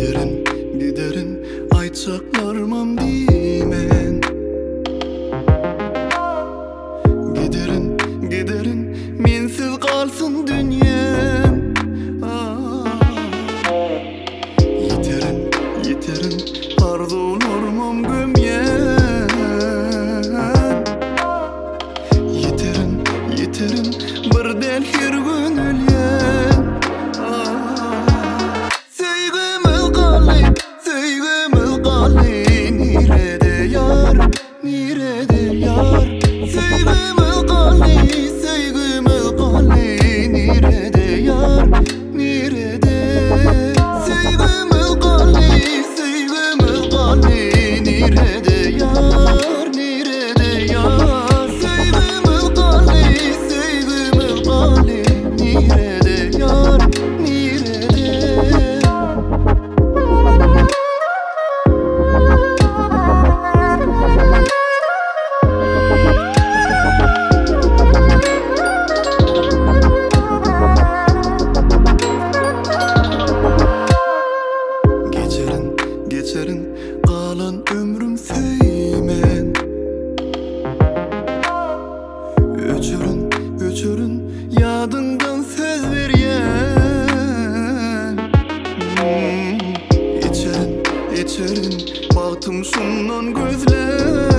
Giderin, giderin, aytacaklarmam deymen. Giderin, giderin, mensiz kalsın dünyam. Yiterin, yiterin, arzularmam gömyen. Yiterin, yiterin, birden her gün ölyen. Sevgimiz kalli, sevgimiz kalli, nerede yar, nerede yar? Sevgimiz kalli, sevgimiz kalli, nerede yar, nerede? Sevgimiz kalli, sevgimiz kalli, nerede yar, nerede yar? Sevgimiz kalli, sevgimiz kalli, nerede yar, nerede? Geçerin, geçerin, kalan ömrüm seymen. Öçürün, öçürün, yadından söz veryen. İçerin, içerin, baktım şundan gözler.